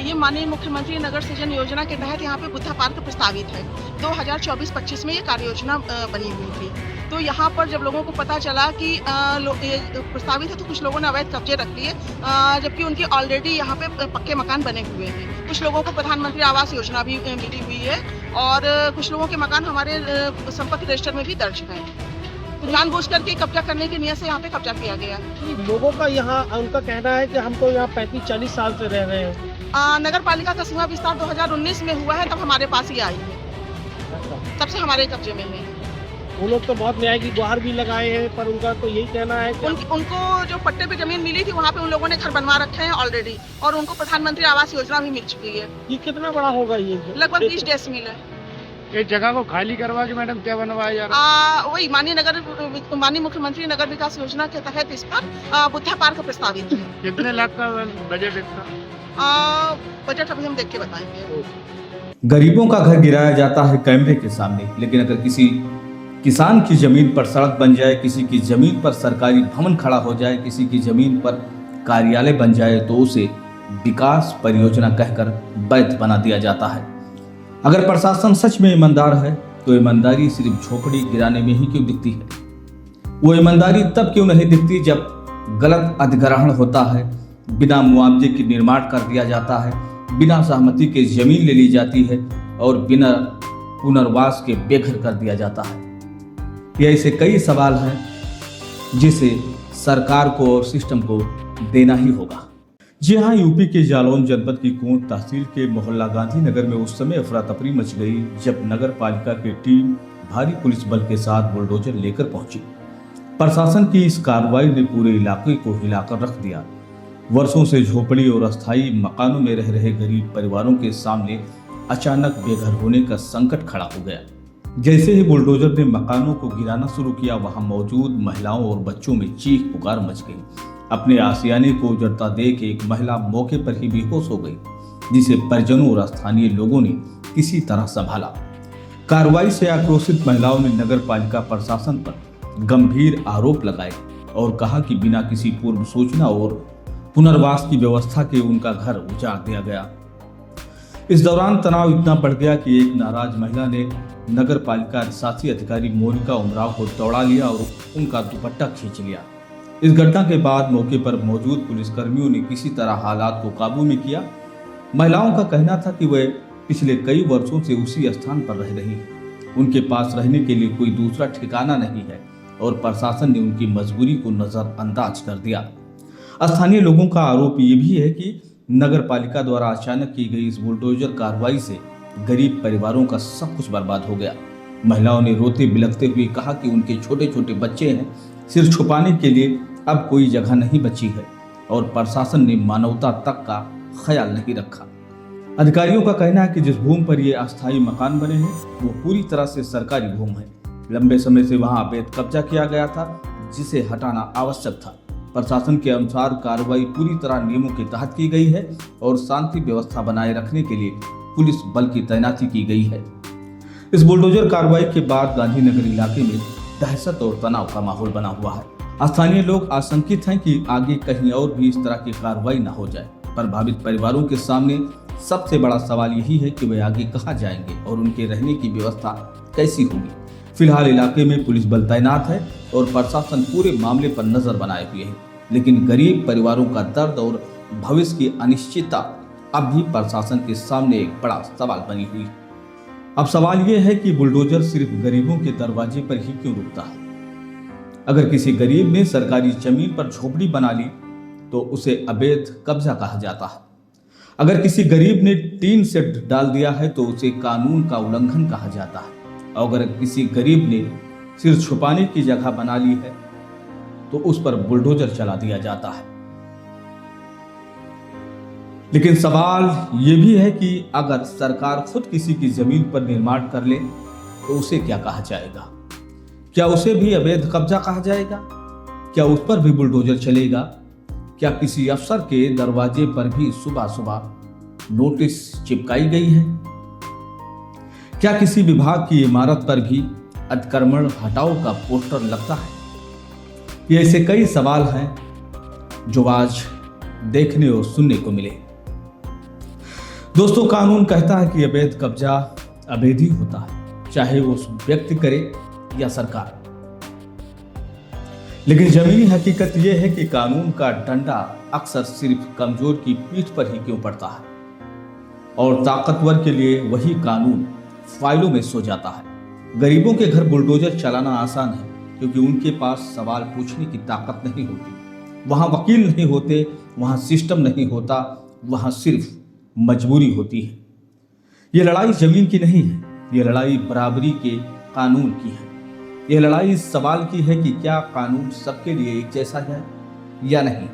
ये माननीय मुख्यमंत्री नगर सृजन योजना के तहत यहाँ पे बुद्धा पार्क प्रस्तावित है। 2024-25 में ये कार्य योजना बनी हुई थी। तो यहाँ पर जब लोगों को पता चला कि ये प्रस्तावित है तो कुछ लोगों ने अवैध कब्जे रख लिए, जबकि उनके ऑलरेडी यहाँ पे पक्के मकान बने हुए हैं। कुछ लोगों को प्रधानमंत्री आवास योजना भी मिली हुई है और कुछ लोगों के मकान हमारे संपत्ति रजिस्टर में भी दर्ज हैं। तो जानबूझ करके कब्जा करने की नियत से यहाँ पे कब्जा किया गया है। लोगों का यहाँ उनका कहना है कि हमको यहाँ 35-40 साल से रह रहे हैं। नगर पालिका का सीमा विस्तार 2019 में हुआ है, तब हमारे पास ही आई है, तब से हमारे कब्जे में है। वो लोग तो बहुत न्याय की गुहार भी लगाए हैं, पर उनका तो यही कहना है कि उनको जो पट्टे पे जमीन मिली थी वहाँ पे उन लोगों ने घर बनवा रखे हैं ऑलरेडी, और उनको प्रधानमंत्री आवास योजना भी मिल चुकी है। ये कितना बड़ा होगा? ये लगभग 20 डेसिमिल है। ये जगह को खाली करवा के मैडम क्या बनवाया जा रहा है? वही माननीय मुख्यमंत्री नगर विकास योजना के तहत इस पर बुद्धा पार्क प्रस्तावित है। कितने लाख का बजट इसका? बजट अभी हम देख के बताएंगे। गरीबों का घर गिराया जाता है कैमरे के सामने, लेकिन अगर किसी किसान की जमीन पर सड़क बन जाए, किसी की जमीन पर सरकारी भवन खड़ा हो जाए, किसी की जमीन पर कार्यालय बन जाए, तो उसे विकास परियोजना कहकर वैध बना दिया जाता है। अगर प्रशासन सच में ईमानदार है तो ईमानदारी सिर्फ झोपड़ी गिराने में ही क्यों दिखती है? वो ईमानदारी तब क्यों नहीं दिखती जब गलत अधिग्रहण होता है, बिना मुआवजे के निर्माण कर दिया जाता है, बिना सहमति के जमीन ले ली जाती है और बिना पुनर्वास के बेघर कर दिया जाता है। ये ऐसे कई सवाल हैं जिसे सरकार को और सिस्टम को देना ही होगा। जी हाँ, यूपी के जालौन जनपद की कोंट तहसील के मोहल्ला गांधी नगर में उस समय अफरा तफरी मच गई जब नगर पालिका की टीम भारी पुलिस बल के साथ बुलडोजर लेकर पहुंची। प्रशासन की इस कार्रवाई ने पूरे इलाके को हिलाकर रख दिया। वर्षों से झोपड़ी और अस्थायी मकानों में रह रहे गरीब परिवारों के सामने अचानक बेघर होने का संकट खड़ा हो गया। जैसे ही बुलडोजर ने मकानों को गिराना शुरू किया, वहां मौजूद महिलाओं और बच्चों में चीख पुकार मच गई। अपने आशियाने को उजड़ता देख एक महिला मौके पर ही बेहोश हो गई, जिसे परिजनों और स्थानीय लोगों ने किसी तरह संभाला। कार्रवाई से आक्रोशित महिलाओं ने नगर पालिका प्रशासन पर गंभीर आरोप लगाए और कहा कि बिना किसी पूर्व सूचना और पुनर्वास की व्यवस्था के उनका घर उजाड़ दिया गया। इस दौरान तनाव इतना बढ़ गया कि एक नाराज महिला ने नगर पालिका शासी अधिकारी मोनिका उमराव को दौड़ा लिया और उनका दुपट्टा खींच लिया। इस घटना के बाद मौके पर मौजूद पुलिसकर्मियों ने किसी तरह हालात को काबू में किया। महिलाओं का कहना था कि वे पिछले कई वर्षों से उसी स्थान पर रह रही हैं। उनके पास रहने के लिए कोई दूसरा ठिकाना नहीं है और प्रशासन ने उनकी मजबूरी को नजरअंदाज कर दिया। स्थानीय लोगों का आरोप ये भी है कि नगर पालिका द्वारा अचानक की गई इस बुलडोजर कार्रवाई से गरीब परिवारों का सब कुछ बर्बाद हो गया। महिलाओं ने रोते बिलखते हुए कहा कि उनके छोटे छोटे बच्चे हैं, सिर छुपाने के लिए अब कोई जगह नहीं बची है और प्रशासन ने मानवता तक का ख्याल नहीं रखा। अधिकारियों का कहना है कि जिस भूमि पर ये अस्थायी मकान बने हैं वो पूरी तरह से सरकारी भूमि है। लंबे समय से वहां अवैध कब्जा किया गया था, जिसे हटाना आवश्यक था। प्रशासन के अनुसार कार्रवाई पूरी तरह नियमों के तहत की गई है और शांति व्यवस्था बनाए रखने के लिए पुलिस बल की तैनाती की गई है। इस बुलडोजर कार्रवाई के बाद गांधीनगर इलाके में दहशत और तनाव का माहौल बना हुआ है। स्थानीय लोग आशंकित हैं कि आगे कहीं और भी इस तरह की कार्रवाई न हो जाए। प्रभावित परिवारों के सामने सबसे बड़ा सवाल यही है कि वे आगे कहां जाएंगे और उनके रहने की व्यवस्था कैसी होगी। फिलहाल इलाके में पुलिस बल तैनात है और प्रशासन पूरे मामले पर नजर बनाए हुए है, लेकिन गरीब परिवारों का दर्द और भविष्य की अनिश्चितता अब भी प्रशासन के सामने एक बड़ा सवाल बनी हुई है। अब सवाल यह है कि बुलडोजर सिर्फ गरीबों के दरवाजे पर ही क्यों रुकता है? अगर किसी गरीब ने सरकारी जमीन पर झोपड़ी बना ली तो उसे अवैध कब्जा कहा जाता है। अगर किसी गरीब ने टीन शेड डाल दिया है तो उसे कानून का उल्लंघन कहा जाता है। और अगर किसी गरीब ने सिर छुपाने की जगह बना ली है तो उस पर बुलडोजर चला दिया जाता है। लेकिन सवाल यह भी है कि अगर सरकार खुद किसी की जमीन पर निर्माण कर ले तो उसे क्या कहा जाएगा? क्या उसे भी अवैध कब्जा कहा जाएगा? क्या उस पर भी बुलडोजर चलेगा? क्या किसी अफसर के दरवाजे पर भी सुबह सुबह नोटिस चिपकाई गई है? क्या किसी विभाग की इमारत पर भी अतिक्रमण हटाओ का पोस्टर लगता है? ये ऐसे कई सवाल हैं जो आज देखने और सुनने को मिले। दोस्तों, कानून कहता है कि अवैध कब्जा अवैध ही होता है, चाहे वो उस व्यक्ति करे या सरकार। लेकिन जमीनी हकीकत यह है कि कानून का डंडा अक्सर सिर्फ कमजोर की पीठ पर ही क्यों पड़ता है, और ताकतवर के लिए वही कानून फाइलों में सो जाता है। गरीबों के घर बुलडोजर चलाना आसान है, क्योंकि उनके पास सवाल पूछने की ताकत नहीं होती, वहां वकील नहीं होते, वहां सिस्टम नहीं होता, वहां सिर्फ मजबूरी होती है। ये लड़ाई जमीन की नहीं है, ये लड़ाई बराबरी के कानून की है। ये लड़ाई इस सवाल की है कि क्या कानून सबके लिए एक जैसा है या नहीं।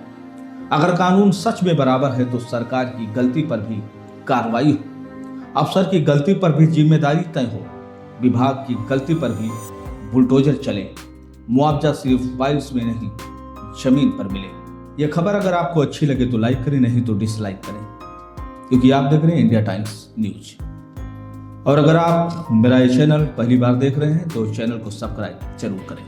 अगर कानून सच में बराबर है तो सरकार की गलती पर भी कार्रवाई हो, अफसर की गलती पर भी जिम्मेदारी तय हो, विभाग की गलती पर भी बुलडोजर चले, मुआवजा सिर्फ फाइल्स में नहीं जमीन पर मिले। यह खबर अगर आपको अच्छी लगे तो लाइक करें, नहीं तो डिसलाइक करें, क्योंकि आप देख रहे हैं इंडिया टाइम्स न्यूज। और अगर आप मेरा ये चैनल पहली बार देख रहे हैं तो चैनल को सब्सक्राइब जरूर करें।